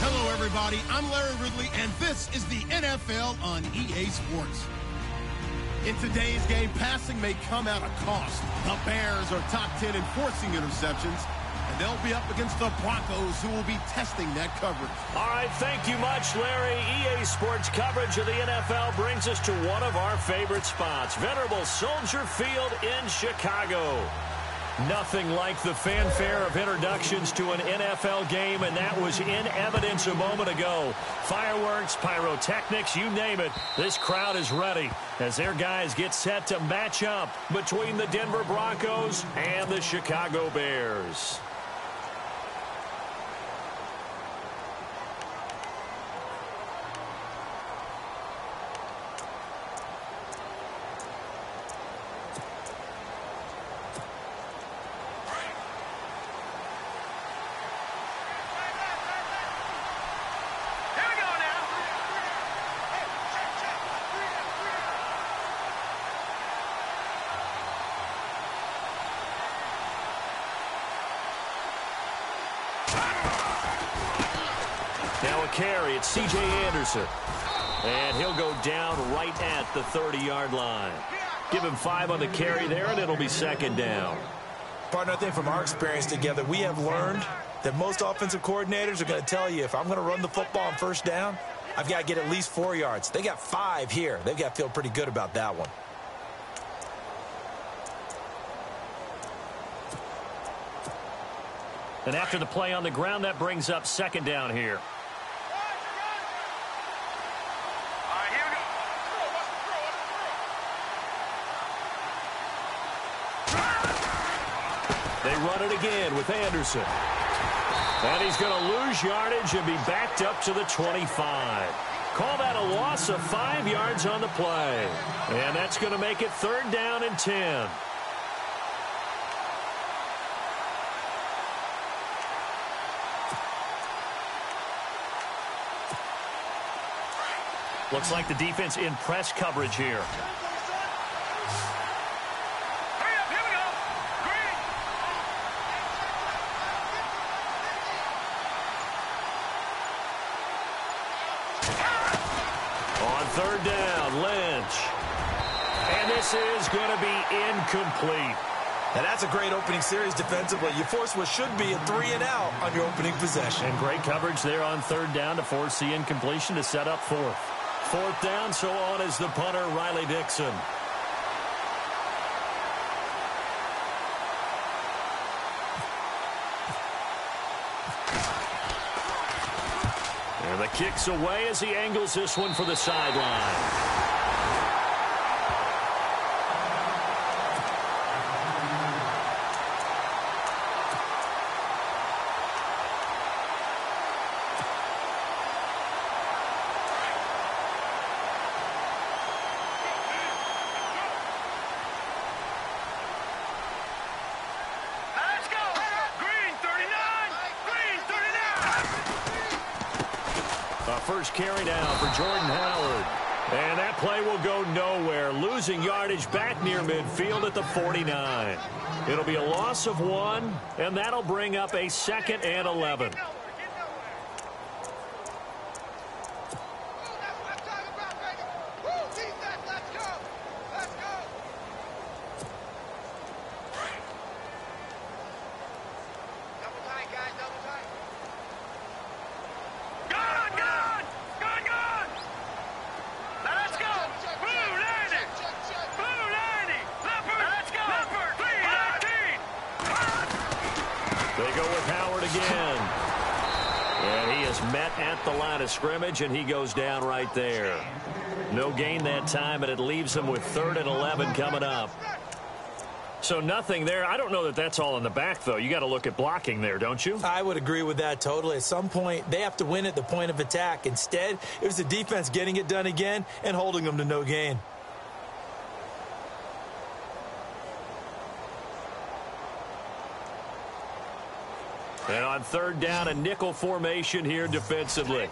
Hello, everybody. I'm Larry Ridley, and this is the NFL on EA Sports. In today's game, passing may come at a cost. The Bears are top 10 in forcing interceptions, and they'll be up against the Broncos, who will be testing that coverage. All right, thank you much, Larry. EA Sports coverage of the NFL brings us to one of our favorite spots, venerable Soldier Field in Chicago. Nothing like the fanfare of introductions to an NFL game, and that was in evidence a moment ago. Fireworks, pyrotechnics, you name it. This crowd is ready as their guys get set to match up between the Denver Broncos and the Chicago Bears. Now a carry, it's C.J. Anderson. And he'll go down right at the 30-yard line. Give him 5 on the carry there, and it'll be second down. Partner, I think from our experience together, we have learned that most offensive coordinators are going to tell you, if I'm going to run the football on first down, I've got to get at least 4 yards. They got 5 here. They've got to feel pretty good about that one. And after the play on the ground, that brings up second down here. They run it again with Anderson. And he's going to lose yardage and be backed up to the 25. Call that a loss of 5 yards on the play. And that's going to make it third down and 10. Looks like the defense in press coverage here. On third down, Lynch. And this is going to be incomplete. Now that's a great opening series defensively. You force what should be a 3-and-out on your opening possession. And great coverage there on third down to force the incompletion to set up fourth. Fourth down, so on is the punter, Riley Dixon. And the kick's away as he angles this one for the sideline. First carry down for Jordan Howard. And that play will go nowhere, losing yardage back near midfield at the 49. It'll be a loss of 1, and that'll bring up a 2nd and 11. Scrimmage, and he goes down right there. No gain that time, and it leaves him with 3rd and 11 coming up. So nothing there. I don't know that that's all in the back, though. You got to look at blocking there, don't you? I would agree with that totally. At some point, they have to win at the point of attack. Instead, it was the defense getting it done again and holding them to no gain. And on third down, a nickel formation here defensively.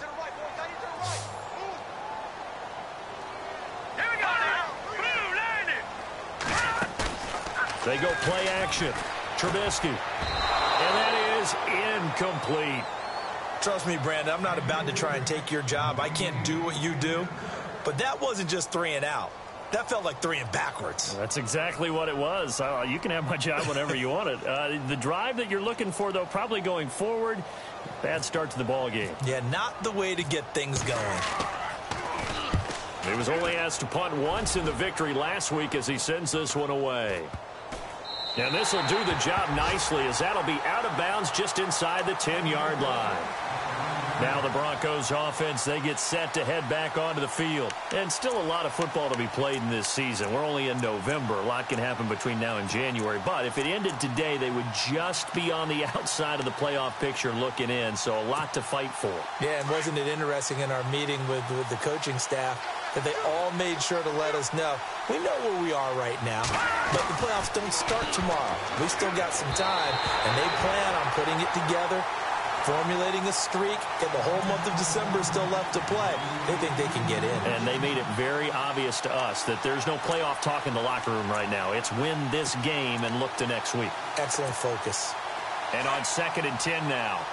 They go play action. Trubisky. And that is incomplete. Trust me, Brandon, I'm not about to try and take your job. I can't do what you do. But that wasn't just 3 and out. That felt like 3 and backwards. That's exactly what it was. You can have my job whenever you want it. The drive that you're looking for, though, probably going forward. Bad start to the ball game. Yeah, not the way to get things going. He was only asked to punt once in the victory last week as he sends this one away. And this will do the job nicely as that'll be out of bounds just inside the 10-yard line. Now the Broncos offense, they get set to head back onto the field. And still a lot of football to be played in this season. We're only in November. A lot can happen between now and January. But if it ended today, they would just be on the outside of the playoff picture looking in. So a lot to fight for. Yeah, and wasn't it interesting in our meeting with the coaching staff that they all made sure to let us know, we know where we are right now, but the playoffs don't start tomorrow. We still got some time, and they plan on putting it together, formulating a streak, and the whole month of December is still left to play. They think they can get in. And they made it very obvious to us that there's no playoff talk in the locker room right now. It's win this game and look to next week. Excellent focus. And on 2nd and 10 now.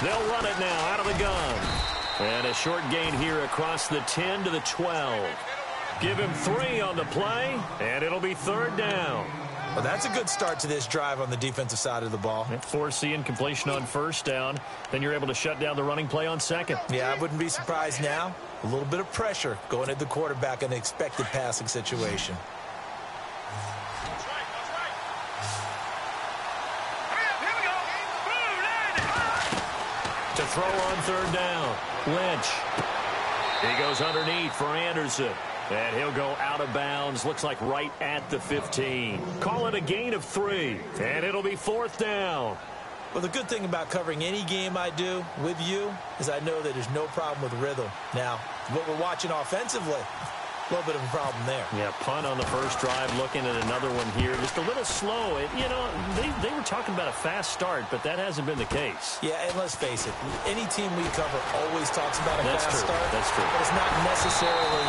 They'll run it now out of the gun. And a short gain here across the 10 to the 12. Give him 3 on the play, and it'll be 3rd down. Well, that's a good start to this drive on the defensive side of the ball. Forcing completion on 1st down. Then you're able to shut down the running play on 2nd. Yeah, I wouldn't be surprised now. A little bit of pressure going at the quarterback in an expected passing situation. To throw on 3rd down. Lynch. He goes underneath for Anderson. And he'll go out of bounds. Looks like right at the 15. Call it a gain of 3. And it'll be 4th down. Well, the good thing about covering any game I do with you is I know that there's no problem with rhythm. Now, what we're watching offensively, a little bit of a problem there. Yeah, punt on the first drive, looking at another one here. Just a little slow. You know, they were talking about a fast start, but that hasn't been the case. Yeah, and let's face it, any team we cover always talks about a fast start. That's true. But it's not necessarily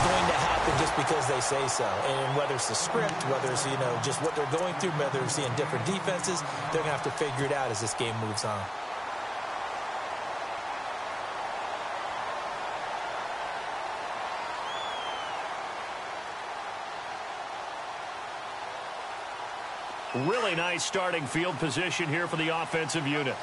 going to happen just because they say so. And whether it's the script, whether it's, you know, just what they're going through, whether they're seeing different defenses, they're going to have to figure it out as this game moves on. Really nice starting field position here for the offensive unit.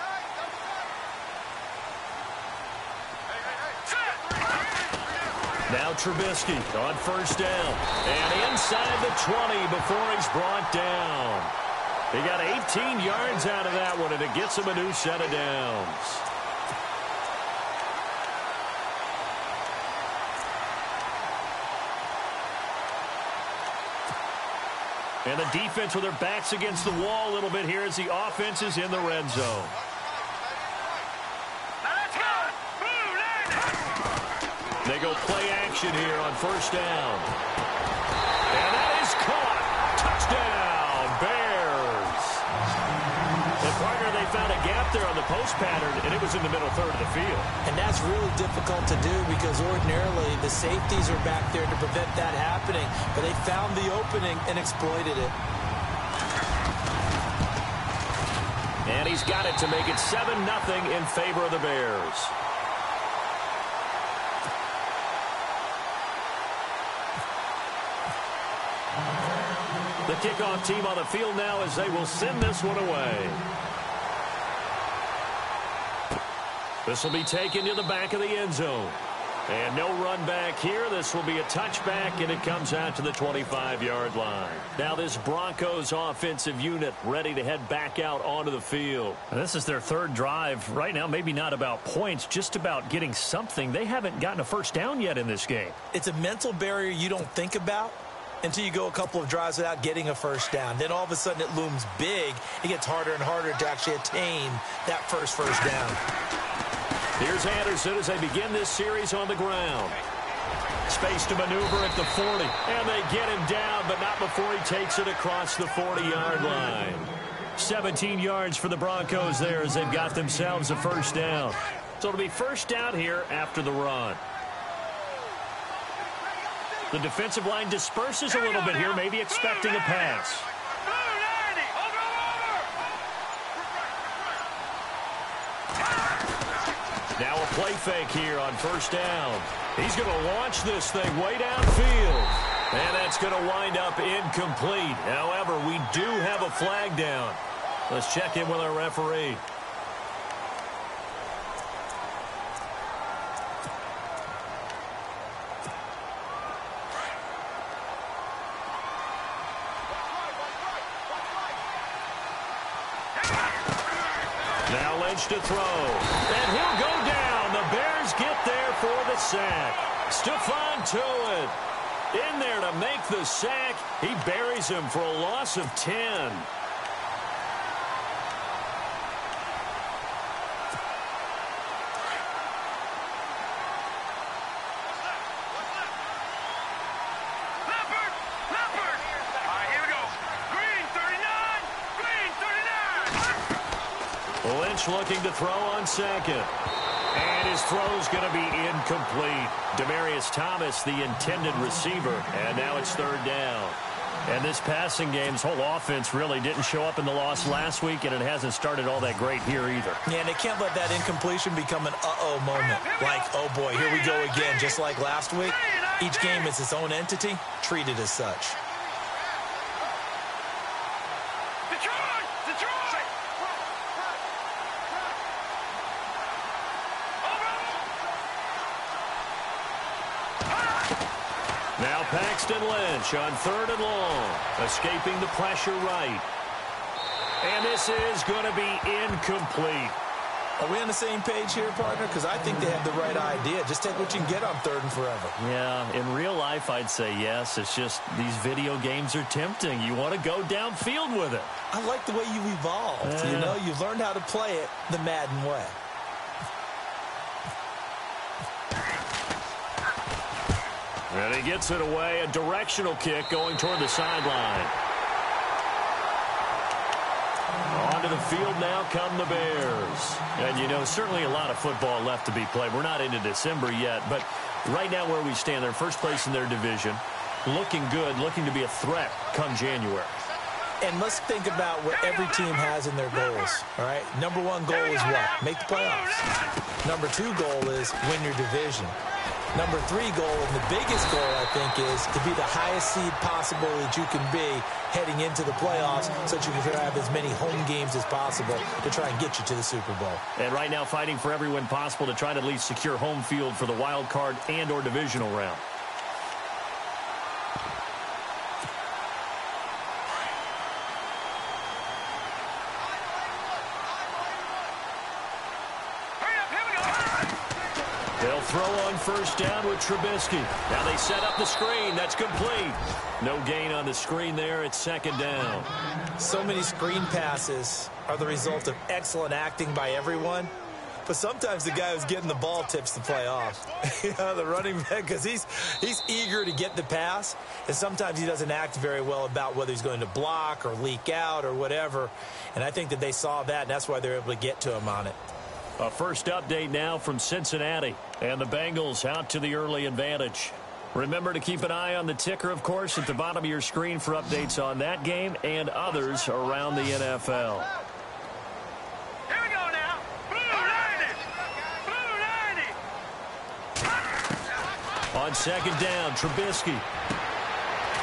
Now Trubisky on 1st down. And inside the 20 before he's brought down. He got 18 yards out of that one, and it gets him a new set of downs. And the defense with their backs against the wall a little bit here as the offense is in the red zone. They go play action here on 1st down. And that is caught. Touchdown, Bears. And partner, they found a gap there on the post pattern, and it was in the middle 3rd of the field. And that's really difficult to do because ordinarily the safeties are back there to prevent that happening. But they found the opening and exploited it. And he's got it to make it 7-0 in favor of the Bears. The kickoff team on the field now as they will send this one away. This will be taken to the back of the end zone. And no run back here. This will be a touchback, and it comes out to the 25-yard line. Now this Broncos offensive unit ready to head back out onto the field. And this is their 3rd drive. Right now, maybe not about points, just about getting something. They haven't gotten a 1st down yet in this game. It's a mental barrier you don't think about until you go a couple of drives without getting a 1st down. Then all of a sudden it looms big. It gets harder and harder to actually attain that first down. Here's Anderson as they begin this series on the ground. Space to maneuver at the 40. And they get him down, but not before he takes it across the 40-yard line. 17 yards for the Broncos there as they've got themselves a 1st down. So it'll be 1st down here after the run. The defensive line disperses a little bit here, maybe expecting a pass. Now a play fake here on first down. He's going to launch this thing way downfield. And that's going to wind up incomplete. However, we do have a flag down. Let's check in with our referee. Now Lynch to throw. And he'll go down. The Bears get there for the sack. Stephon Tuitt in there to make the sack. He buries him for a loss of 10. Lynch looking to throw on second. And his throw's going to be incomplete. Demaryius Thomas, the intended receiver. And now it's third down. And this passing game's whole offense really didn't show up in the loss last week, and it hasn't started all that great here either. Yeah, and they can't let that incompletion become an uh-oh moment. Like, oh boy, here we go again, just like last week. Each game is its own entity, treated as such. Now Paxton Lynch on third and long, escaping the pressure right. And this is going to be incomplete. Are we on the same page here, partner? Because I think they have the right idea. Just take what you can get on third and forever. Yeah, in real life, I'd say yes. It's just these video games are tempting. You want to go downfield with it. I like the way you evolved. You know, you've learned how to play it the Madden way. And he gets it away, a directional kick going toward the sideline. Onto the field now come the Bears. And, you know, certainly a lot of football left to be played. We're not into December yet, but right now where we stand, they're first place in their division. Looking good, looking to be a threat come January. And let's think about what every team has in their goals, all right? Number one goal is what? Make the playoffs. Number two goal is win your division. Number three goal, and the biggest goal, I think, is to be the highest seed possible that you can be heading into the playoffs so that you can have as many home games as possible to try and get you to the Super Bowl. And right now fighting for every win possible to try to at least secure home field for the wild card and or divisional round. They'll throw on first down with Trubisky. Now they set up the screen. That's complete. No gain on the screen there. It's second down. So many screen passes are the result of excellent acting by everyone. But sometimes the guy who's getting the ball tips the play off. You know, the running back, because he's eager to get the pass. And sometimes he doesn't act very well about whether he's going to block or leak out or whatever. And I think that they saw that, and that's why they're able to get to him on it. A first update now from Cincinnati. And the Bengals out to the early advantage. Remember to keep an eye on the ticker, of course, at the bottom of your screen for updates on that game and others around the NFL. Here we go now. Blue 90. On second down, Trubisky.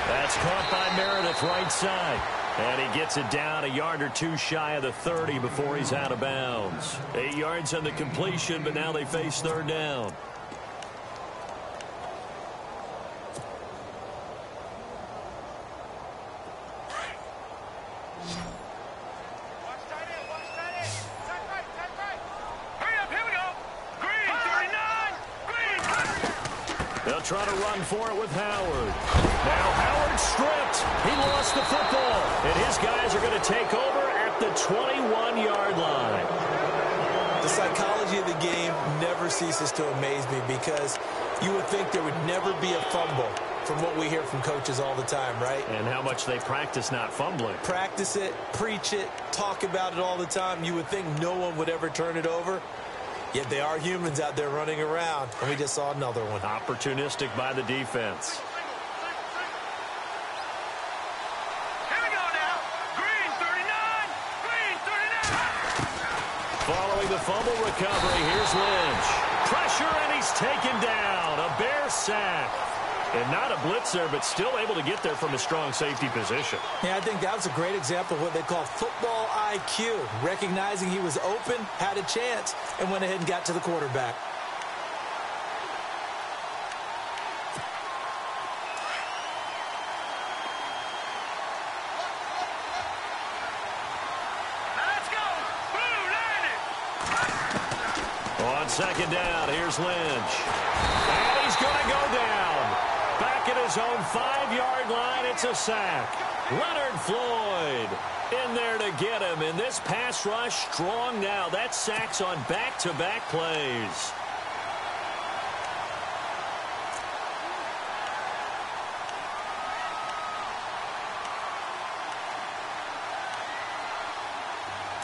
That's caught by Meredith right side. And he gets it down a yard or two shy of the 30 before he's out of bounds. 8 yards on the completion, but now they face third down. They'll try to run for it with Howard. Now Howard stripped. He lost the football. And his guys are going to take over at the 21-yard line. The psychology of the game never ceases to amaze me because you would think there would never be a fumble from what we hear from coaches all the time, right? And how much they practice not fumbling. Practice it, preach it, talk about it all the time. You would think no one would ever turn it over. Yet they are humans out there running around, and we just saw another one. Opportunistic by the defense. Following the fumble recovery, here's Lynch. Pressure, and he's taken down. A Bear sack. And not a blitzer, but still able to get there from a strong safety position. Yeah, I think that was a great example of what they call football IQ. Recognizing he was open, had a chance, and went ahead and got to the quarterback. On second down, here's Lynch. And he's going to go down. Back at his own 5-yard line, it's a sack. Leonard Floyd in there to get him. And this pass rush strong now. That's sacks on back-to-back plays.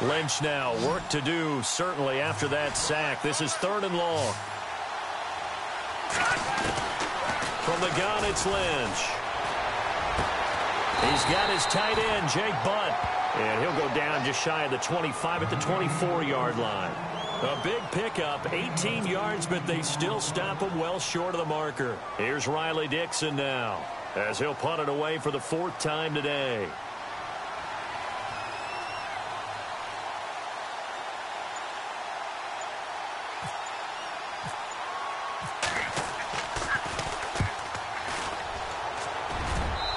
Lynch now, work to do, certainly, after that sack. This is 3rd and long. From the gun, it's Lynch. He's got his tight end, Jake Butt. And he'll go down just shy of the 25 at the 24-yard line. A big pickup, 18 yards, but they still stop him well short of the marker. Here's Riley Dixon now, as he'll punt it away for the 4th time today.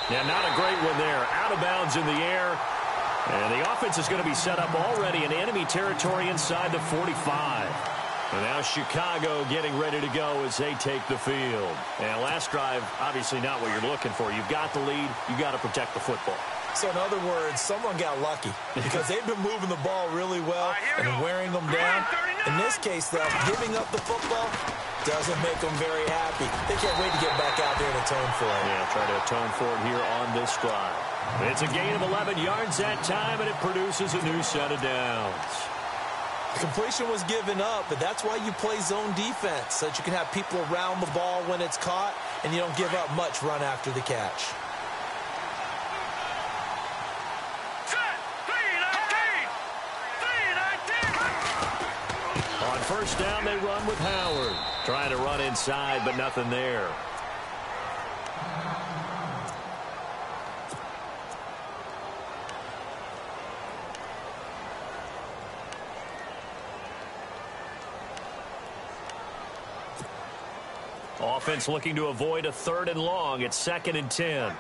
Yeah, not a great one there. Out of bounds in the air. And the offense is going to be set up already in enemy territory inside the 45. And now Chicago getting ready to go as they take the field. And last drive, obviously not what you're looking for. You've got the lead. You've got to protect the football. So, in other words, someone got lucky because they've been moving the ball really well and wearing them down. In this case, though, giving up the football doesn't make them very happy. They can't wait to get back out there and atone for it. Yeah, try to atone for it here on this drive. It's a gain of 11 yards that time, and it produces a new set of downs. The completion was given up, but that's why you play zone defense, so that you can have people around the ball when it's caught, and you don't give up much run after the catch. On first down, they run with Howard. Trying to run inside, but nothing there. Offense looking to avoid a 3rd and long. It's 2nd and 10.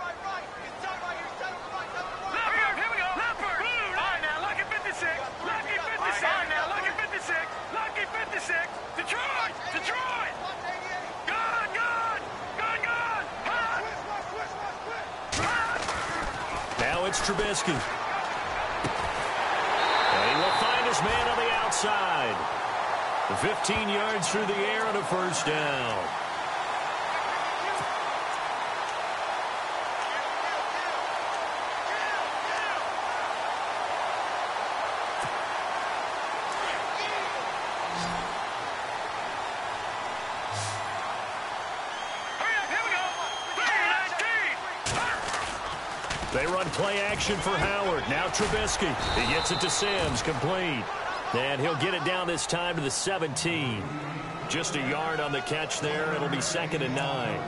Now it's Trubisky. And he will find his man on the outside. 15 yards through the air and a first down. They run play action for Howard. Now Trubisky. He gets it to Sims. Complete. And he'll get it down this time to the 17. Just a yard on the catch there. It'll be 2nd and 9.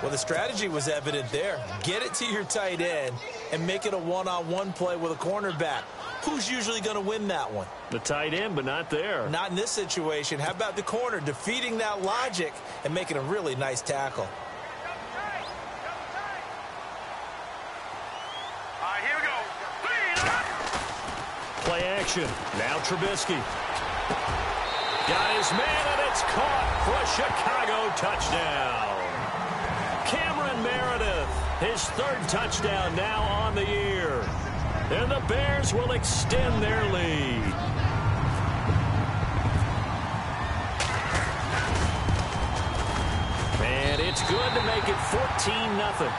Well, the strategy was evident there. Get it to your tight end and make it a one-on-one play with a cornerback. Who's usually going to win that one? The tight end, but not there. Not in this situation. How about the corner defeating that logic and making a really nice tackle? Play action. Now Trubisky. Got his man, and it's caught for a Chicago touchdown. Cameron Meredith, his 3rd touchdown now on the year. And the Bears will extend their lead. And it's good to make it 14-0.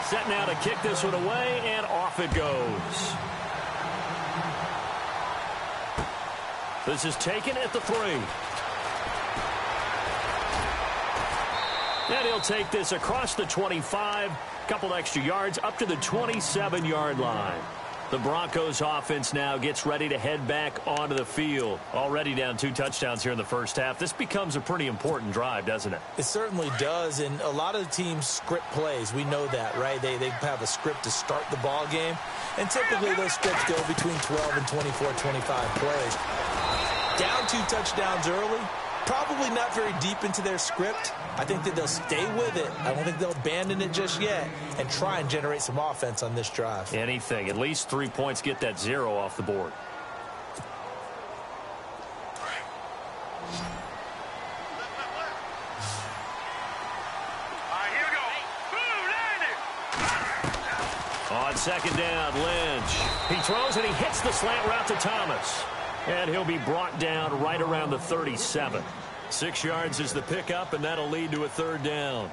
Set now to kick this one away, and off it goes. This is taken at the 3. And he'll take this across the 25, couple extra yards up to the 27-yard line. The Broncos offense now gets ready to head back onto the field. Already down 2 touchdowns here in the first half. This becomes a pretty important drive, doesn't it? It certainly does, and a lot of the teams script plays. We know that, right? They have a script to start the ball game, and typically those scripts go between 12 and 24, 25 plays. Down 2 touchdowns early, probably not very deep into their script. I think that they'll stay with it. I don't think they'll abandon it just yet and try and generate some offense on this drive. Anything. At least 3 points, get that 0 off the board. On second down, Lynch. He throws and he hits the slant route to Thomas. And he'll be brought down right around the 37. 6 yards is the pickup, and that'll lead to a 3rd down.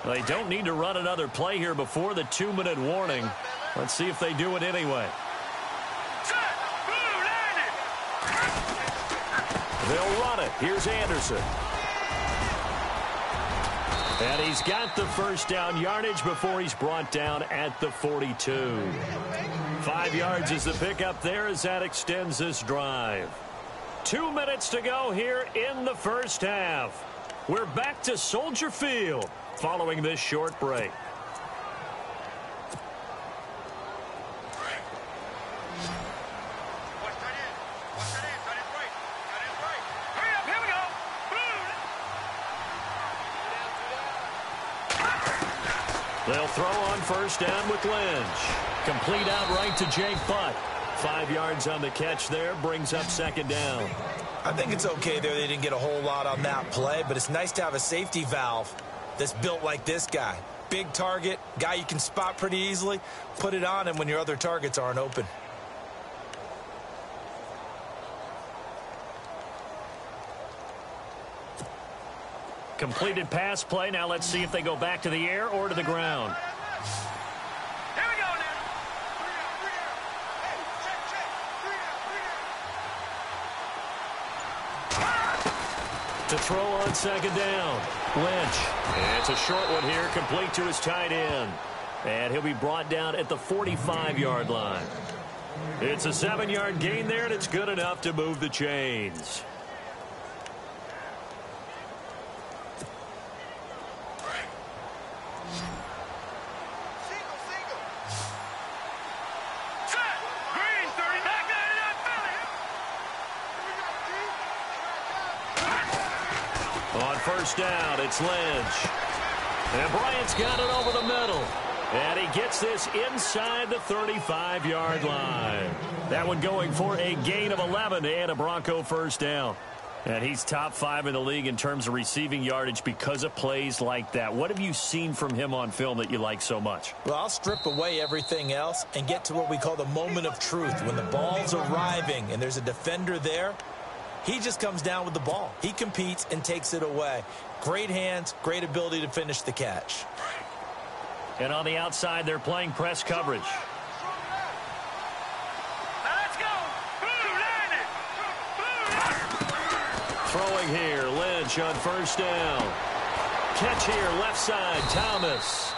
They don't need to run another play here before the 2-minute warning. Let's see if they do it anyway. They'll run it. Here's Anderson. And he's got the 1st down yardage before he's brought down at the 42. 5 yards is the pickup there as that extends this drive. 2 minutes to go here in the first half. We're back to Soldier Field following this short break. They'll throw on 1st down with Lynch. Complete outright to Jake Butt. 5 yards on the catch there, brings up 2nd down. I think it's okay there. They didn't get a whole lot on that play, but it's nice to have a safety valve that's built like this guy. Big target, guy you can spot pretty easily. Put it on him when your other targets aren't open. Completed pass play. Now let's see if they go back to the air or to the ground. Here we go now. To throw on 2nd down, Lynch. It's a short one here, complete to his tight end. And he'll be brought down at the 45-yard line. It's a 7-yard gain there, and it's good enough to move the chains. On 1st down, it's Lynch. And Bryant's got it over the middle. And he gets this inside the 35-yard line. That one going for a gain of 11 and a Bronco 1st down. And he's top 5 in the league in terms of receiving yardage because of plays like that. What have you seen from him on film that you like so much? Well, I'll strip away everything else and get to what we call the moment of truth. When the ball's arriving and there's a defender there, he just comes down with the ball. He competes and takes it away. Great hands, great ability to finish the catch. And on the outside, they're playing press coverage. Now let's go. Throwing here, Lynch on 1st down. Catch here, left side, Thomas.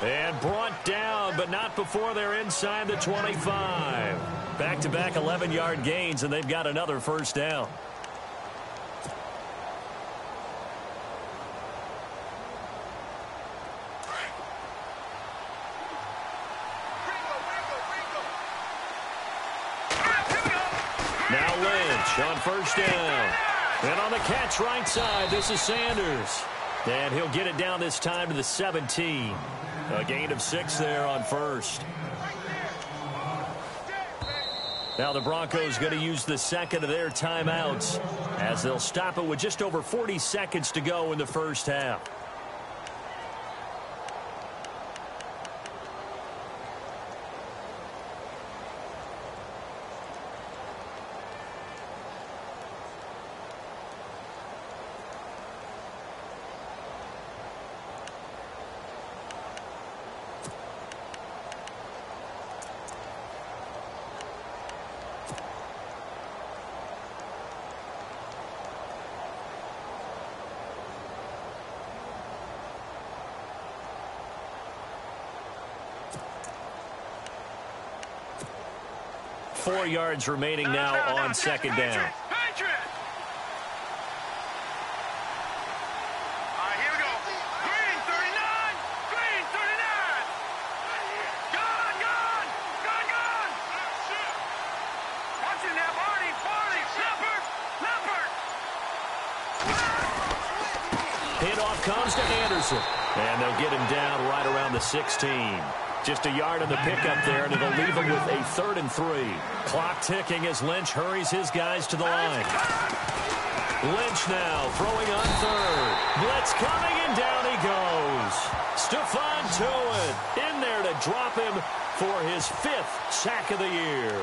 And brought down, but not before they're inside the 25. Back-to-back 11-yard gains, and they've got another 1st down. Now Lynch on 1st down. And on the catch right side, this is Sanders. And he'll get it down this time to the 17. A gain of 6 there on 1st. Now the Broncos going to use the 2nd of their timeouts as they'll stop it with just over 40 seconds to go in the first half. 4 yards remaining now on second down. Handoff comes to Anderson. And they'll get him down right around the 16. Just a yard on the pickup there, and it'll leave him with a 3rd and 3. Clock ticking as Lynch hurries his guys to the line. Lynch now throwing on 3rd. Blitz coming, and down he goes. Stephon Tuitt in there to drop him for his 5th sack of the year.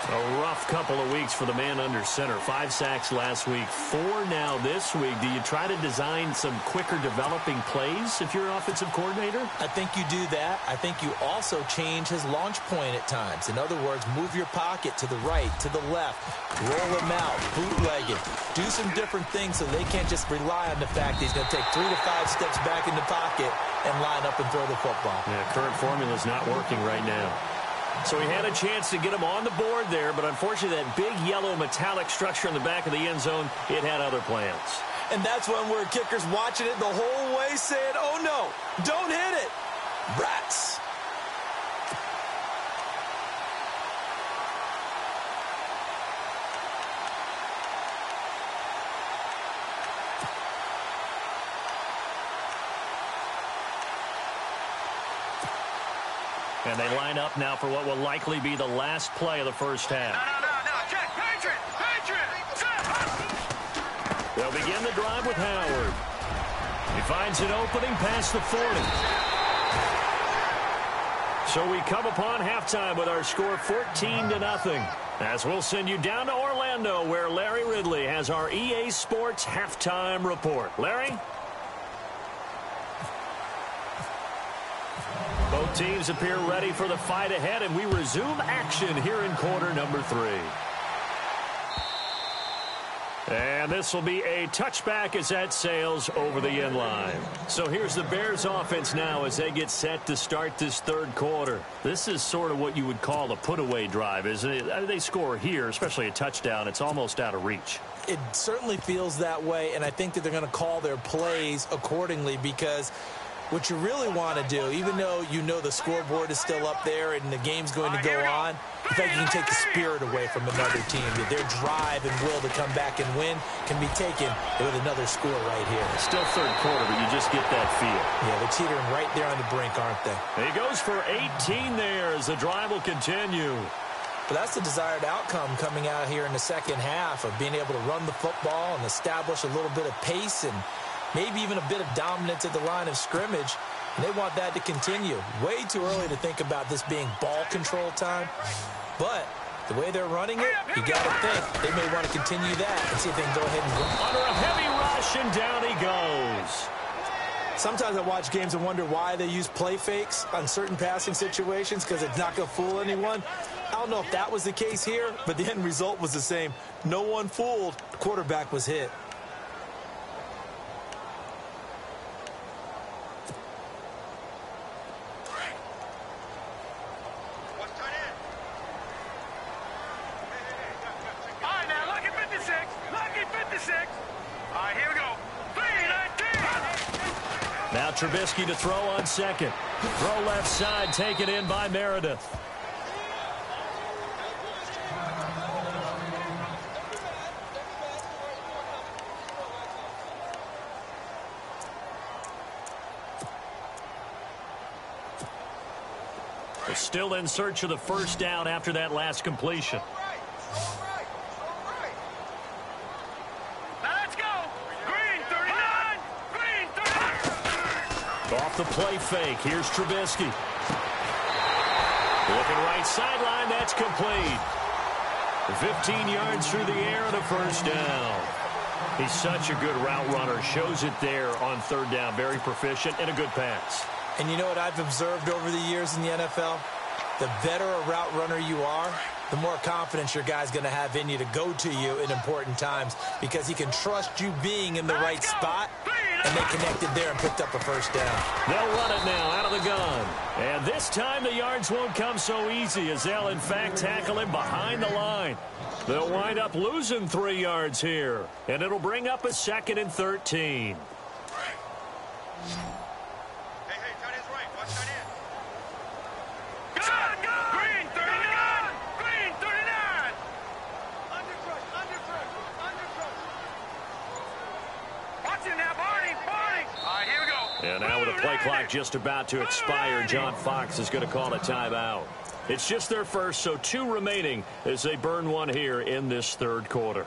A rough couple of weeks for the man under center. 5 sacks last week, 4 now this week. Do you try to design some quicker developing plays if you're an offensive coordinator? I think you do that. I think you also change his launch point at times. In other words, move your pocket to the right, to the left, roll him out, bootleg it. Do some different things so they can't just rely on the fact that he's going to take 3 to 5 steps back in the pocket and line up and throw the football. Yeah, current formula is not working right now. So he had a chance to get him on the board there, but unfortunately that big yellow metallic structure in the back of the end zone, it had other plans. And that's when we're kickers watching it the whole way saying, oh no, don't hit it. Rats. And they line up now for what will likely be the last play of the first half. No. Check. Patriot. They'll begin the drive with Howard. He finds an opening past the 40. So we come upon halftime with our score 14-0. As we'll send you down to Orlando, where Larry Ridley has our EA Sports halftime report. Larry? Both teams appear ready for the fight ahead, and we resume action here in quarter number 3. And this will be a touchback as that sails over the end line. So here's the Bears offense now as they get set to start this 3rd quarter. This is sort of what you would call a put-away drive, isn't it? They score here, especially a touchdown. It's almost out of reach. It certainly feels that way, and I think that they're going to call their plays accordingly because what you really want to do, even though you know the scoreboard is still up there and the game's going to go on, in fact, you can take the spirit away from another team. Their drive and will to come back and win can be taken with another score right here. It's still 3rd quarter, but you just get that feel. Yeah, they're teetering right there on the brink, aren't they? He goes for 18 there as the drive will continue. But that's the desired outcome coming out here in the second half of being able to run the football and establish a little bit of pace and maybe even a bit of dominance at the line of scrimmage. And they want that to continue. Way too early to think about this being ball control time. But the way they're running it, you got to think they may want to continue that and see if they can go ahead and run. Under a heavy rush, and down he goes. Sometimes I watch games and wonder why they use play fakes on certain passing situations because it's not going to fool anyone. I don't know if that was the case here, but the end result was the same. No one fooled. The quarterback was hit. Now Trubisky to throw on second. Throw left side, taken in by Meredith. They're still in search of the first down after that last completion. Off the play fake. Here's Trubisky. Looking right sideline. That's complete. 15 yards through the air and a first down. He's such a good route runner. Shows it there on 3rd down. Very proficient and a good pass. And you know what I've observed over the years in the NFL? The better a route runner you are, the more confidence your guy's going to have in you to go to you in important times because he can trust you being in the right spot and they connected there and picked up a first down. They'll run it now out of the gun. And this time the yards won't come so easy as they'll, in fact, tackle him behind the line. They'll wind up losing 3 yards here, and it'll bring up a 2nd and 13. And now with the play clock just about to expire, John Fox is going to call a timeout. It's just their first, so 2 remaining as they burn 1 here in this 3rd quarter.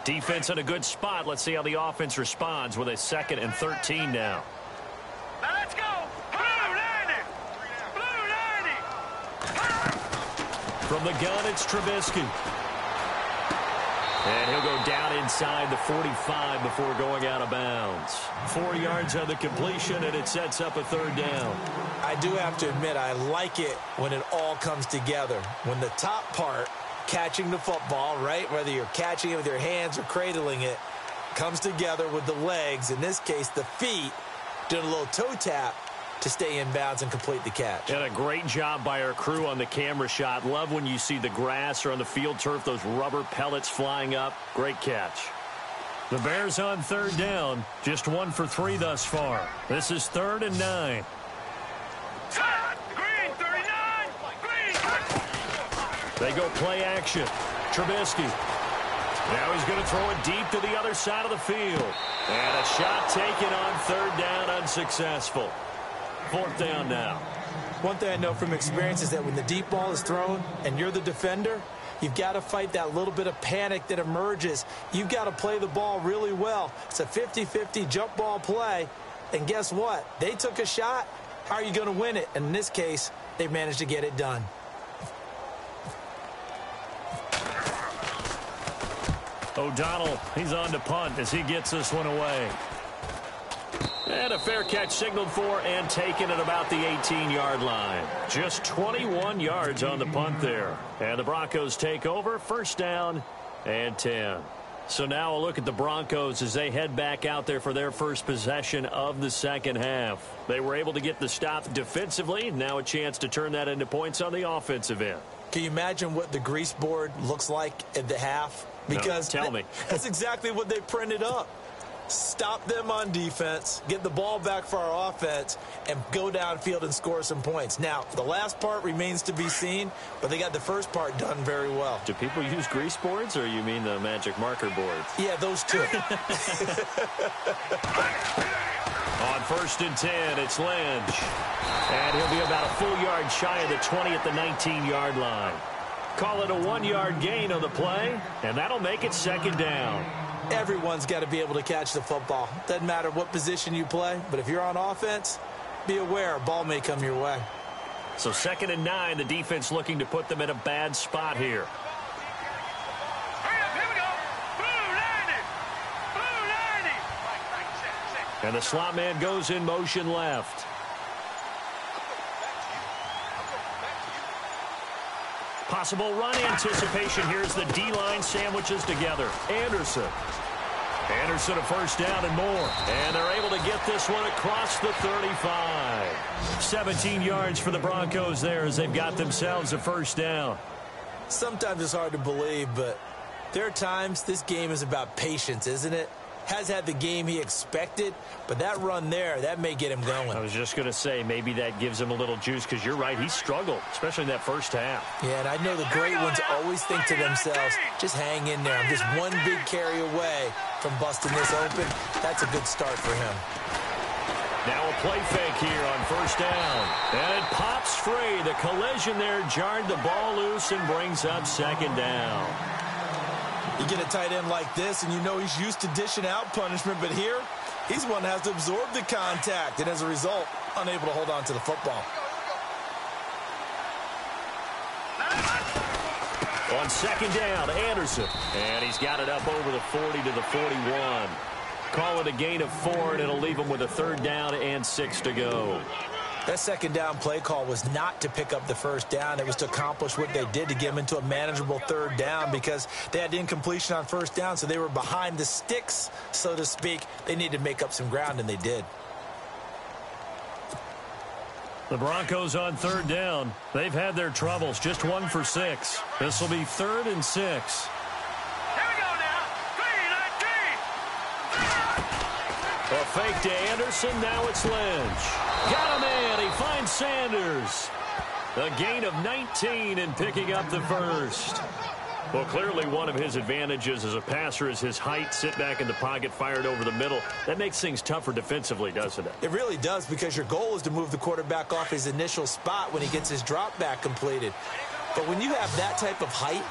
Defense in a good spot. Let's see how the offense responds with a 2nd and 13 now. Now let's go. Blue 90. Blue 90. From the gun, it's Trubisky. And he'll go down inside the 45 before going out of bounds. 4 yards on the completion, and it sets up a 3rd down. I do have to admit, I like it when it all comes together. When the top part, catching the football, right, whether you're catching it with your hands or cradling it, comes together with the legs, in this case the feet, doing a little toe tap to stay in bounds and complete the catch. And a great job by our crew on the camera shot. Love when you see the grass or on the field turf, those rubber pellets flying up. Great catch. The Bears on 3rd down. Just 1 for 3 thus far. This is 3rd and 9. Green 39. Green. They go play action. Trubisky. Now he's going to throw it deep to the other side of the field. And a shot taken on 3rd down, unsuccessful. 4th down now. One thing I know from experience is that when the deep ball is thrown and you're the defender, you've got to fight that little bit of panic that emerges. You've got to play the ball really well. It's a 50-50 jump ball play. And guess what? They took a shot. How are you going to win it? And in this case, they managed to get it done. O'Donnell, he's on to punt as he gets this one away. And a fair catch signaled for and taken at about the 18-yard line. Just 21 yards on the punt there. And the Broncos take over, 1st down and 10. So now a look at the Broncos as they head back out there for their first possession of the 2nd half. They were able to get the stop defensively. Now a chance to turn that into points on the offensive end. Can you imagine what the grease board looks like at the half? Because no, tell me. That's exactly what they printed up. Stop them on defense, get the ball back for our offense, and go downfield and score some points. Now, the last part remains to be seen, but they got the first part done very well. Do people use grease boards, or you mean the magic marker boards? Yeah, those two. On 1st and 10, it's Lynch. And he'll be about a full yard shy of the 20 at the 19-yard line. Call it a 1-yard gain on the play, and that'll make it 2nd down. Everyone's got to be able to catch the football. Doesn't matter what position you play, but if you're on offense, be aware a ball may come your way. So 2nd and 9, the defense looking to put them in a bad spot here. Hurry up, here we go. Blue 90. Blue 90. And the slot man goes in motion left. Possible run anticipation. Here's the D-line sandwiches together. Anderson a 1st down and more. And they're able to get this one across the 35. 17 yards for the Broncos there as they've got themselves a 1st down. Sometimes it's hard to believe, but there are times this game is about patience, isn't it? Has had the game he expected, but that run there, that may get him going. I was just going to say, maybe that gives him a little juice, because you're right, he struggled, especially in that 1st half. Yeah, and I know the great ones always think to themselves, just hang in there. I'm just one big carry away from busting this open. That's a good start for him. Now a play fake here on 1st down. And it pops free. The collision there jarred the ball loose and brings up 2nd down. You get a tight end like this, and you know he's used to dishing out punishment, but here, he's one that has to absorb the contact, and as a result, unable to hold on to the football. On 2nd down, Anderson. And he's got it up over the 40 to the 41. Call it a gain of 4, and it'll leave him with a 3rd down and 6 to go. That second down play call was not to pick up the first down. It was to accomplish what they did, to get them into a manageable third down, because they had incompletion on first down, so they were behind the sticks, so to speak. They needed to make up some ground, and they did. The Broncos on third down. They've had their troubles. Just 1 for 6. This will be 3rd and 6. Here we go now. 3-19. A fake to Anderson. Now it's Lynch. Got a man. He finds Sanders. A gain of 19 and picking up the first. Well, clearly one of his advantages as a passer is his height. Sit back in the pocket, fired over the middle. That makes things tougher defensively, doesn't it? It really does, because your goal is to move the quarterback off his initial spot when he gets his drop back completed. But when you have that type of height,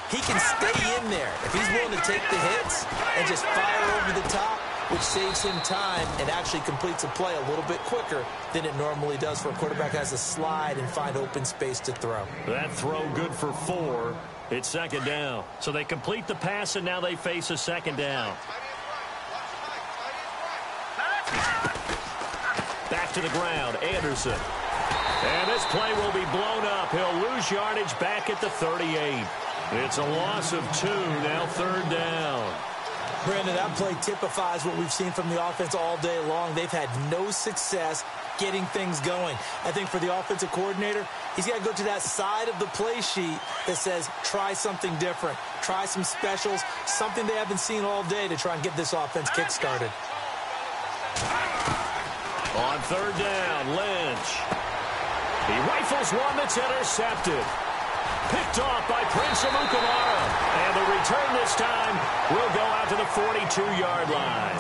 he can stay in there. If he's willing to take the hits and just fire over the top, which saves him time and actually completes a play a little bit quicker than it normally does for a quarterback who has to slide and find open space to throw. That throw good for 4. It's second down. So they complete the pass, and now they face a second down. Back to the ground, Anderson. And this play will be blown up. He'll lose yardage back at the 38. It's a loss of 2, now third down. Brandon, that play typifies what we've seen from the offense all day long. They've had no success getting things going. I think for the offensive coordinator, he's got to go to that side of the play sheet that says, try something different. Try some specials, something they haven't seen all day to try and get this offense kick-started. On third down, Lynch. He rifles one that's intercepted. Picked off by Prince Amukamara. And the return this time will go out to the 42-yard line.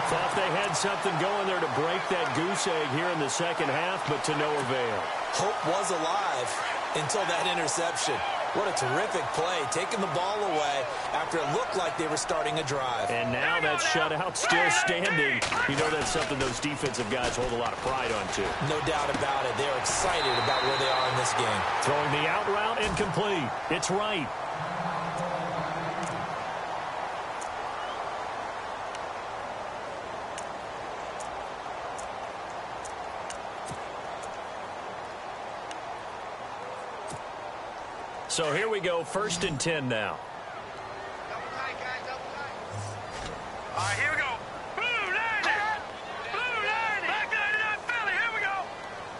Thought they had something going there to break that goose egg here in the second half, but to no avail. Hope was alive until that interception. What a terrific play, taking the ball away after it looked like they were starting a drive. And now that shutout still standing. You know that's something those defensive guys hold a lot of pride on, too. No doubt about it. They're excited about where they are in this game. Throwing the out route incomplete. It's right. So here we go, 1st and 10 now. All right, here we go. Blue 90. Blue 90. Back 99 Philly. Here we go.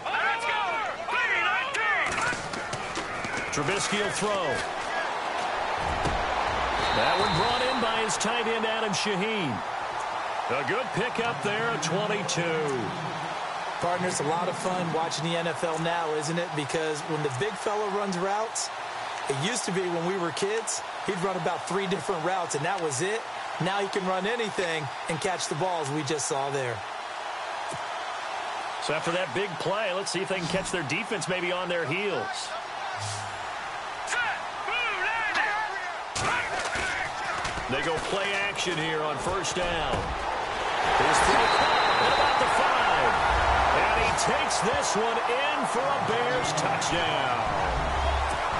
Let's go. Blue 19. Trubisky will throw. That one brought in by his tight end, Adam Shaheen. A good pickup there, a 22. Partner, it's a lot of fun watching the NFL now, isn't it? Because when the big fella runs routes, it used to be when we were kids, he'd run about 3 different routes, and that was it. Now he can run anything and catch the balls we just saw there. So after that big play, let's see if they can catch their defense maybe on their heels. They go play action here on first down. Here's throw at about the 5. And he takes this one in for a Bears touchdown.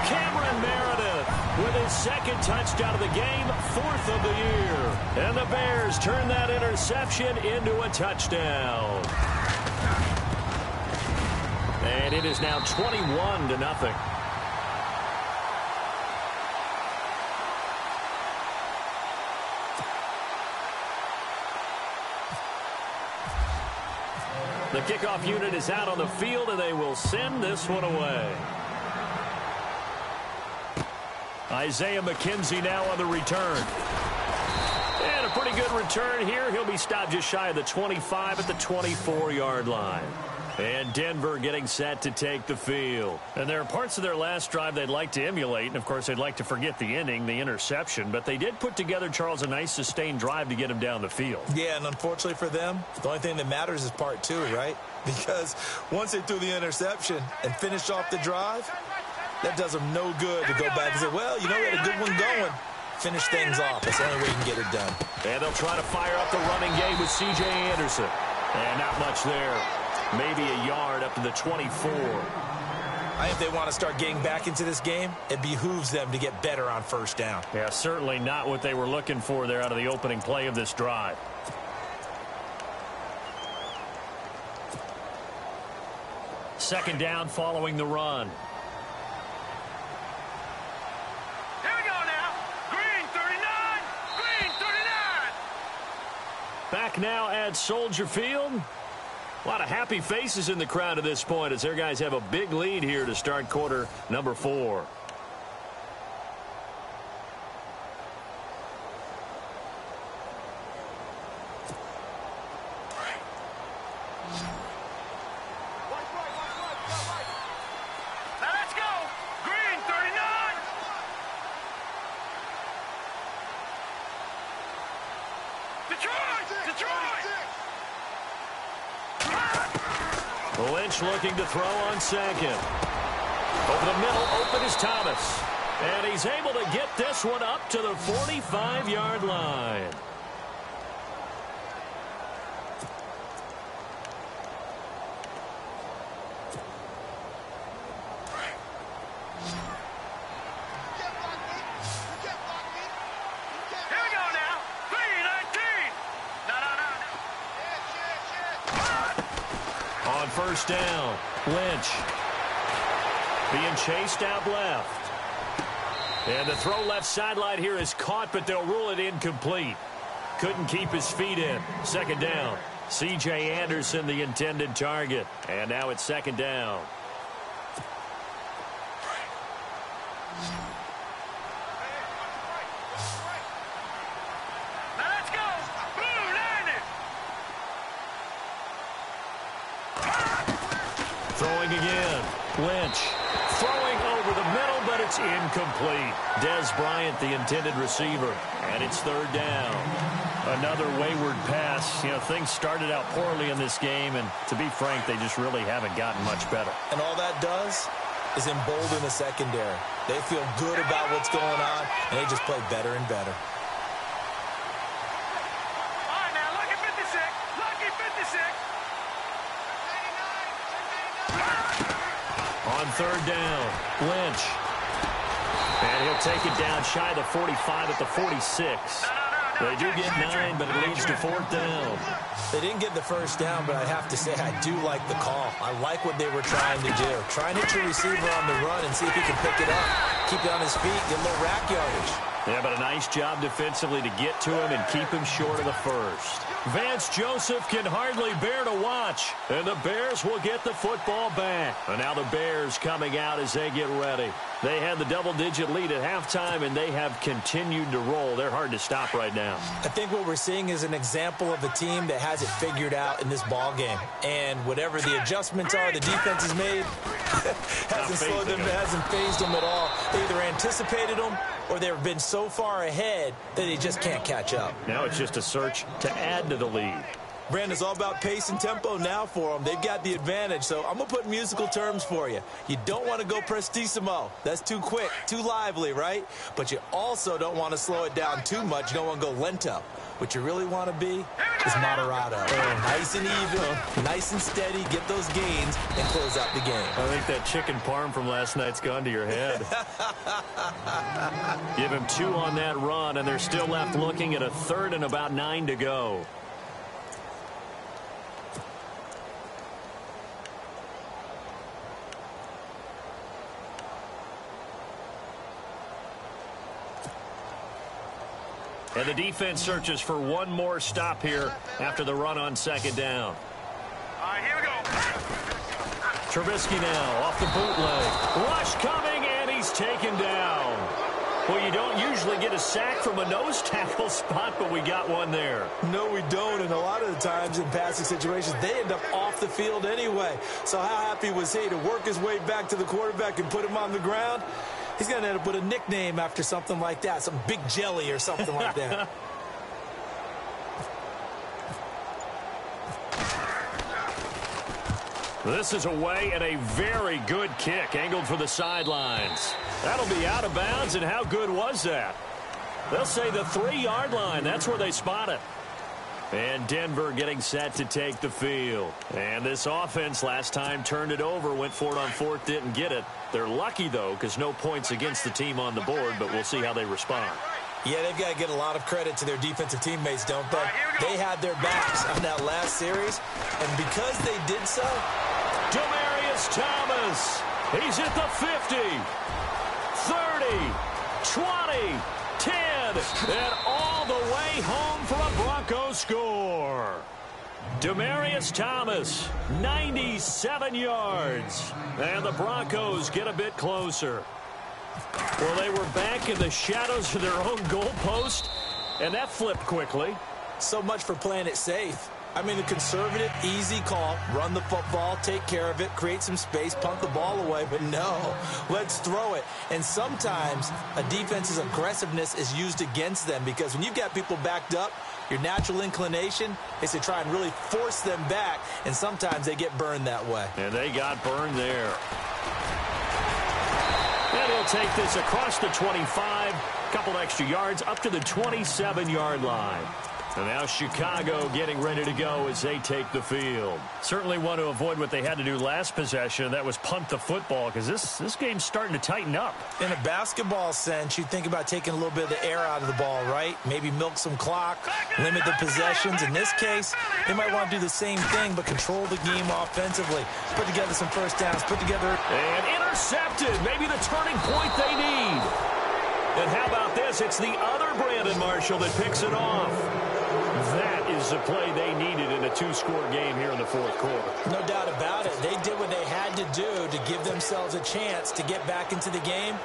Cameron Meredith with his 2nd touchdown of the game, 4th of the year. And the Bears turn that interception into a touchdown. And it is now 21-0. The kickoff unit is out on the field, and they will send this one away. Isaiah McKenzie now on the return. And a pretty good return here. He'll be stopped just shy of the 25 at the 24-yard line. And Denver getting set to take the field. And there are parts of their last drive they'd like to emulate. And, of course, they'd like to forget the inning, the interception. But they did put together, Charles, a nice sustained drive to get him down the field. Yeah, and unfortunately for them, the only thing that matters is part 2, right? Because once they threw the interception and finished off the drive, that does them no good to go back and say, well, you know, we had a good one going. Finish things off. That's the only way you can get it done. And they'll try to fire up the running game with C.J. Anderson. And not much there. Maybe a yard up to the 24. I think if they want to start getting back into this game, it behooves them to get better on first down. Yeah, certainly not what they were looking for there out of the opening play of this drive. second down following the run. Here we go now. Green 39. Green 39. Back now at Soldier Field. A lot of happy faces in the crowd at this point as their guys have a big lead here to start quarter number 4. Now let's go. Green 39. Detroit. Detroit. Lynch looking to throw on second. Over the middle, open is Thomas. And he's able to get this one up to the 45-yard line. Here we go now. 319. No. On first down, Lynch being chased out left. And the throw left sideline here is caught, but they'll rule it incomplete. Couldn't keep his feet in. Second down. C.J. Anderson, the intended target. And now it's second down. Now let's go. Blue landed. Throwing again. Lynch throwing over the middle, but it's incomplete. Des Bryant, the intended receiver. And it's third down. Another wayward pass. You know, things started out poorly in this game, and to be frank, they just really haven't gotten much better. And all that does is embolden the secondary. They feel good about what's going on, and they just play better and better. All right, now, lucky 56. Lucky 56. On third down, Lynch. And he'll take it down shy of the 45 at the 46. They do get 9, but it leads to fourth down. They didn't get the first down, but I have to say I do like the call. I like what they were trying to do. Try and hit your receiver on the run and see if he can pick it up. Keep it on his feet, get a little rack yardage. Yeah, but a nice job defensively to get to him and keep him short of the first. Vance Joseph can hardly bear to watch, and the Bears will get the football back. And now the Bears coming out as they get ready. They had the double-digit lead at halftime, and they have continued to roll. They're hard to stop right now. I think what we're seeing is an example of a team that has it figured out in this ball game. And whatever the adjustments are the defense has made, hasn't slowed them, hasn't phased them at all. They either anticipated them or they've been so far ahead that they just can't catch up. Now it's just a search to add to the lead. Brandon, it's all about pace and tempo now for them. They've got the advantage, so I'm going to put musical terms for you. You don't want to go prestissimo. That's too quick, too lively, right? But you also don't want to slow it down too much. You don't want to go lento. What you really want to be is moderato. Nice and even, nice and steady, get those gains, and close out the game. I think that chicken parm from last night's gone to your head. Give him 2 on that run, and they're still left looking at a third and about 9 to go. And the defense searches for one more stop here after the run on second down. All right, here we go. Trubisky now off the bootleg. Rush coming, and he's taken down. Well, you don't usually get a sack from a nose tackle spot, but we got one there. No, we don't, and a lot of the times in passing situations, they end up off the field anyway. So how happy was he to work his way back to the quarterback and put him on the ground? He's going to end up with a nickname after something like that, some big jelly or something like that. This is away and a very good kick, angled for the sidelines. That'll be out of bounds, and how good was that? They'll say the 3-yard line. That's where they spot it. And Denver getting set to take the field. And this offense last time turned it over, went for it on fourth, didn't get it. They're lucky, though, because no points against the team on the board, but we'll see how they respond. Yeah, they've got to get a lot of credit to their defensive teammates, don't they? They had their backs on that last series, and because they did so, Demaryius Demaryius Thomas. He's at the 50, 30, 20, 10, and all the way home for a Broncos score. Demaryius Thomas, 97 yards. And the Broncos get a bit closer. Well, they were back in the shadows of their own goalpost, and that flipped quickly. So much for playing it safe. I mean, a conservative, easy call, run the football, take care of it, create some space, punt the ball away. But no, let's throw it. And sometimes a defense's aggressiveness is used against them because when you've got people backed up, your natural inclination is to try and really force them back, and sometimes they get burned that way. And they got burned there. And he'll take this across the 25, couple extra yards, up to the 27-yard line. And now Chicago getting ready to go as they take the field. Certainly want to avoid what they had to do last possession, and that was punt the football, because this game's starting to tighten up. In a basketball sense, you think about taking a little bit of the air out of the ball, right? Maybe milk some clock, limit the possessions. In this case, they might want to do the same thing, but control the game offensively. Put together some first downs, put together... And intercepted, maybe the turning point they need. And how about this? It's the other Brandon Marshall that picks it off. That is the play they needed in a two-score game here in the fourth quarter. No doubt about it. They did what they had to do to give themselves a chance to get back into the game.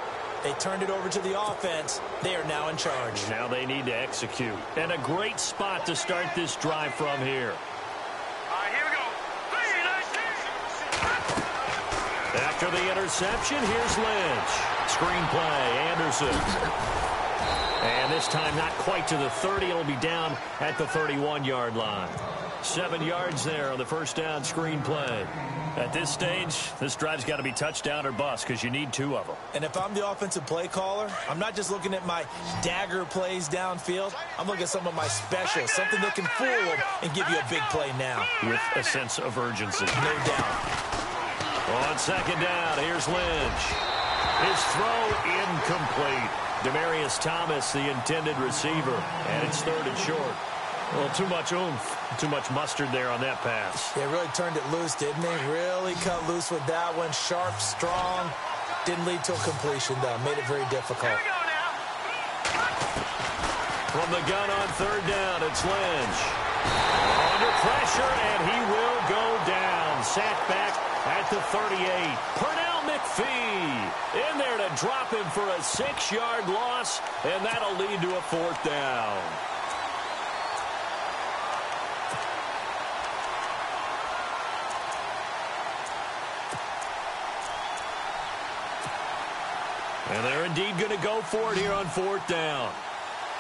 They turned it over to the offense. They are now in charge. Now they need to execute. And a great spot to start this drive from here. All right, here we go. After the interception, here's Lynch. Screenplay, Anderson. And this time not quite to the 30. It'll be down at the 31-yard line. 7 yards there on the first down screenplay. At this stage, this drive's got to be touchdown or bust because you need 2 of them. And if I'm the offensive play caller, I'm not just looking at my dagger plays downfield. I'm looking at some of my specials, something that can fool them and give you a big play now. With a sense of urgency. No doubt. On second down, here's Lynch. His throw incomplete. Demaryius Thomas, the intended receiver, and it's 3rd and short. Well, too much oomph, too much mustard there on that pass. They really turned it loose, didn't they? Really cut loose with that one. Sharp, strong. Didn't lead to a completion, though. Made it very difficult. From the gun on 3rd down, it's Lynch. Under pressure, and he will go down. Sacked back at the 38. Pernell McPhee in there to drop him for a 6-yard loss, and that'll lead to a 4th down. And they're indeed going to go for it here on 4th down.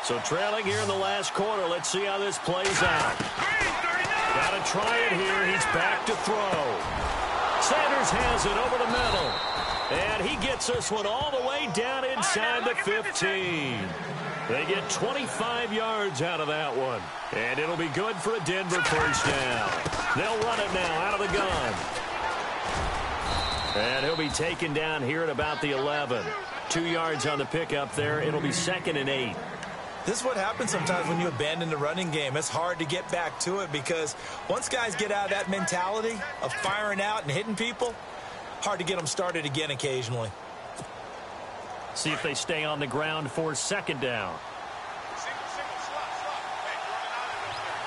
So trailing here in the last quarter. Let's see how this plays out. Got to try it here. He's back to throw. Sanders has it over the middle. And he gets this one all the way down inside the 15. They get 25 yards out of that one. And it'll be good for a Denver first down. They'll run it now out of the gun. And he'll be taken down here at about the 11. 2 yards on the pickup there. It'll be 2nd and 8. This is what happens sometimes when you abandon the running game. It's hard to get back to it because once guys get out of that mentality of firing out and hitting people, hard to get them started again occasionally. See if they stay on the ground for 2nd down.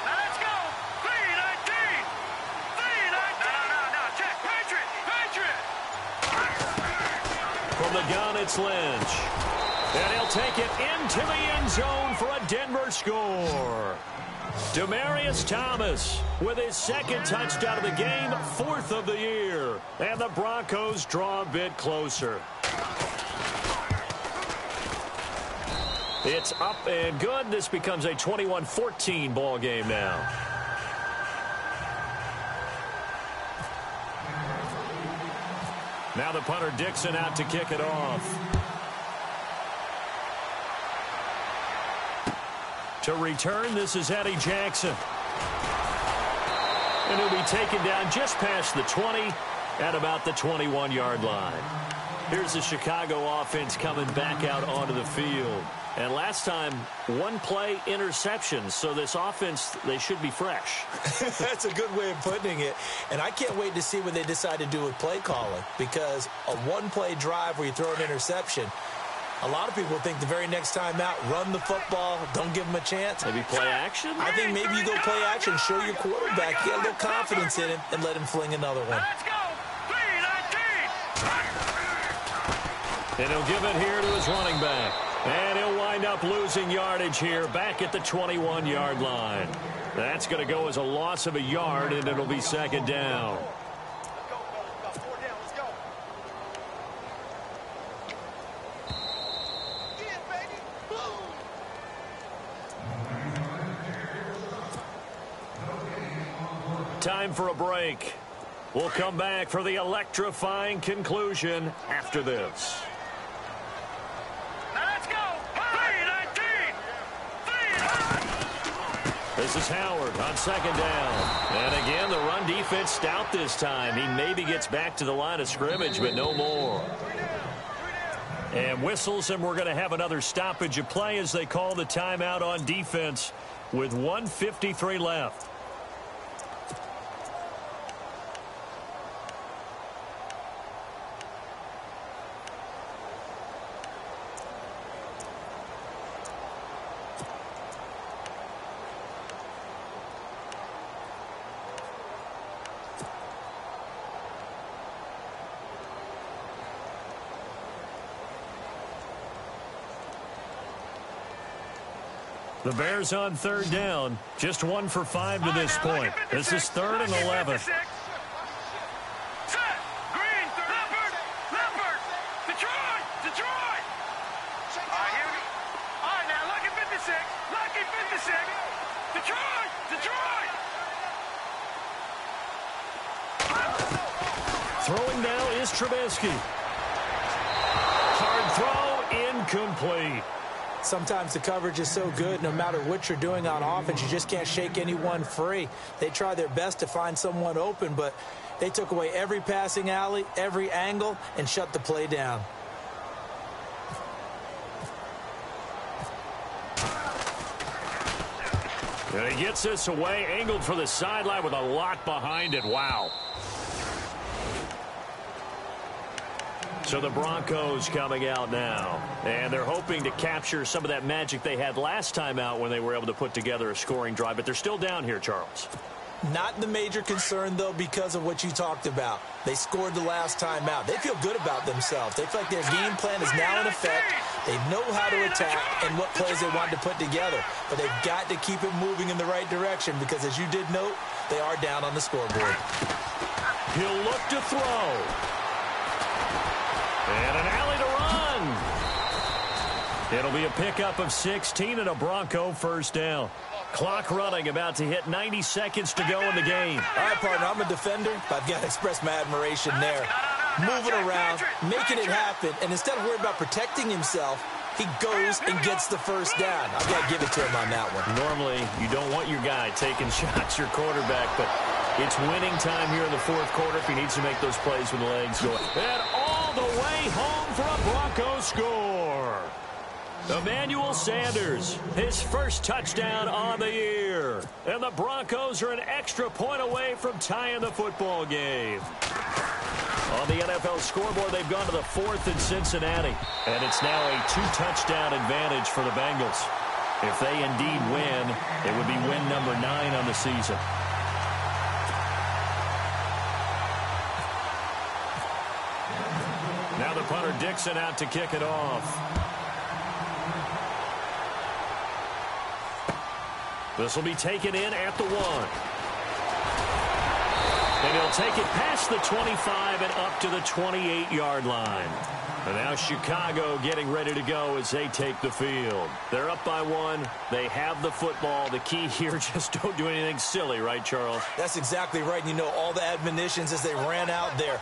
Let's go. 3-19. 3-19. No. Check. Patriot. From the gun, it's Lynch. And he'll take it into the end zone for a Denver score. Demaryius Thomas with his 2nd touchdown of the game, 4th of the year. And the Broncos draw a bit closer. It's up and good. This becomes a 21-14 ball game now. Now the punter Dixon out to kick it off. To return, this is Eddie Jackson. And he'll be taken down just past the 20 at about the 21-yard line. Here's the Chicago offense coming back out onto the field. And last time, one-play interception. So this offense, they should be fresh. That's a good way of putting it. And I can't wait to see what they decide to do with play calling, because a one-play drive where you throw an interception, a lot of people think the very next time out, run the football, don't give them a chance. Maybe play action? I think maybe you go play action, show your quarterback, get a little confidence in him, and let him fling another one. Let's go. 3-19. And he'll give it here to his running back. And he'll wind up losing yardage here back at the 21-yard line. That's going to go as a loss of a yard, and it'll be second down. Time for a break. We'll come back for the electrifying conclusion after this. Now let's go. 3-19. This is Howard on second down. And again, the run defense stout this time. He maybe gets back to the line of scrimmage, but no more. And whistles, and we're going to have another stoppage of play as they call the timeout on defense with 1:53 left. The Bears on third down, just 1 for 5 to this point. This is 3rd and 11. Set. Green. Leopard. Detroit. All right, here we go. All right, now, lucky 56. Lucky 56. Detroit. Throwing now is Trubisky. Hard throw, incomplete. Sometimes the coverage is so good, no matter what you're doing on offense, you just can't shake anyone free. They try their best to find someone open, but they took away every passing alley, every angle, and shut the play down. And he gets this away, angled for the sideline with a lot behind it. Wow. So the Broncos coming out now, and they're hoping to capture some of that magic they had last time out when they were able to put together a scoring drive, but they're still down here, Charles. Not the major concern, though, because of what you talked about. They scored the last time out. They feel good about themselves. They feel like their game plan is now in effect. They know how to attack and what plays they want to put together, but they've got to keep it moving in the right direction because, as you did note, they are down on the scoreboard. He'll look to throw. And an alley to run. It'll be a pickup of 16 and a Bronco first down. Clock running, about to hit 90 seconds to go in the game. All right, partner, I'm a defender, but I've got to express my admiration there. Moving around, making it happen, and instead of worrying about protecting himself, he goes and gets the first down. I've got to give it to him on that one. Normally, you don't want your guy taking shots, your quarterback, but it's winning time here in the fourth quarter if he needs to make those plays with the legs going. And all the way home for a Bronco score. Emmanuel Sanders, his first touchdown on the year. And the Broncos are an extra point away from tying the football game. On the NFL scoreboard, they've gone to the 4th in Cincinnati. And it's now a 2-touchdown advantage for the Bengals. If they indeed win, it would be win number 9 on the season. Now the punter Dixon out to kick it off. This will be taken in at the 1. And he'll take it past the 25 and up to the 28-yard line. And now Chicago getting ready to go as they take the field. They're up by 1. They have the football. The key here, just don't do anything silly, right, Charles? That's exactly right. And you know, all the admonitions as they ran out there.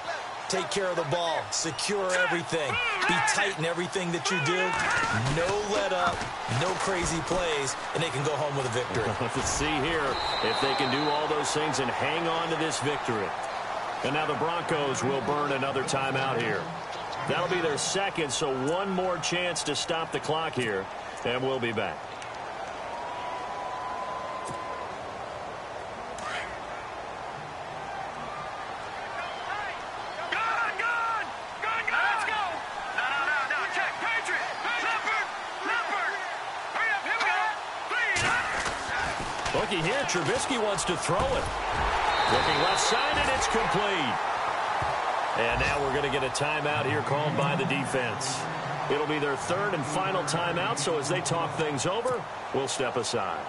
Take care of the ball. Secure everything. Be tight in everything that you do. No let up. No crazy plays. And they can go home with a victory. Let's see here if they can do all those things and hang on to this victory. And now the Broncos will burn another timeout here. That'll be their second, so one more chance to stop the clock here. And we'll be back. Looking here, Trubisky wants to throw it. Looking left side, and it's complete. And now we're going to get a timeout here called by the defense. It'll be their third and final timeout, so as they talk things over, we'll step aside.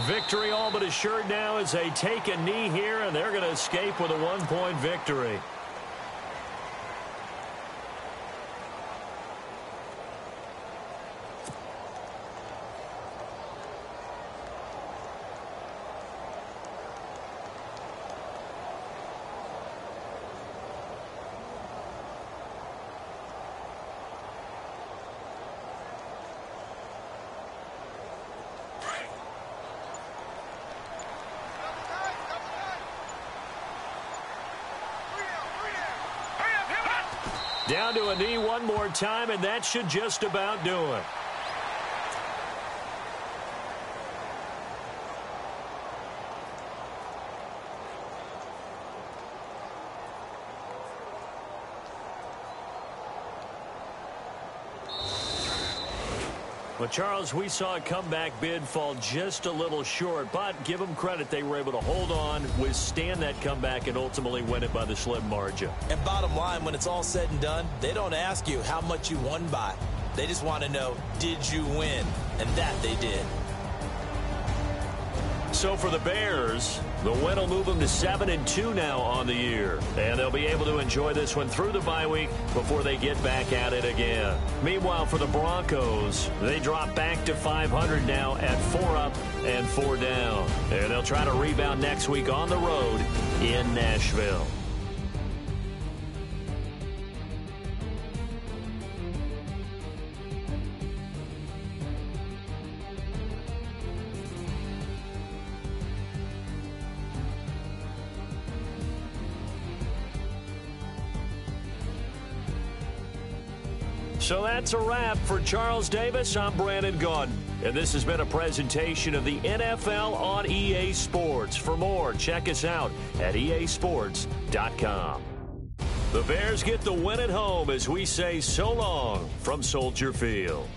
Victory all but assured now as they take a knee here, and they're going to escape with a one-point victory. Down to a knee one more time, and that should just about do it. Well, Charles, we saw a comeback bid fall just a little short, but give them credit. They were able to hold on, withstand that comeback, and ultimately win it by the slim margin. And bottom line, when it's all said and done, they don't ask you how much you won by. They just want to know, did you win? And that they did. So for the Bears, the win will move them to 7-2 now on the year. And they'll be able to enjoy this one through the bye week before they get back at it again. Meanwhile, for the Broncos, they drop back to 500 now at 4 up and 4 down. And they'll try to rebound next week on the road in Nashville. So that's a wrap. For Charles Davis, I'm Brandon Gaudin. And this has been a presentation of the NFL on EA Sports. For more, check us out at easports.com. The Bears get the win at home as we say so long from Soldier Field.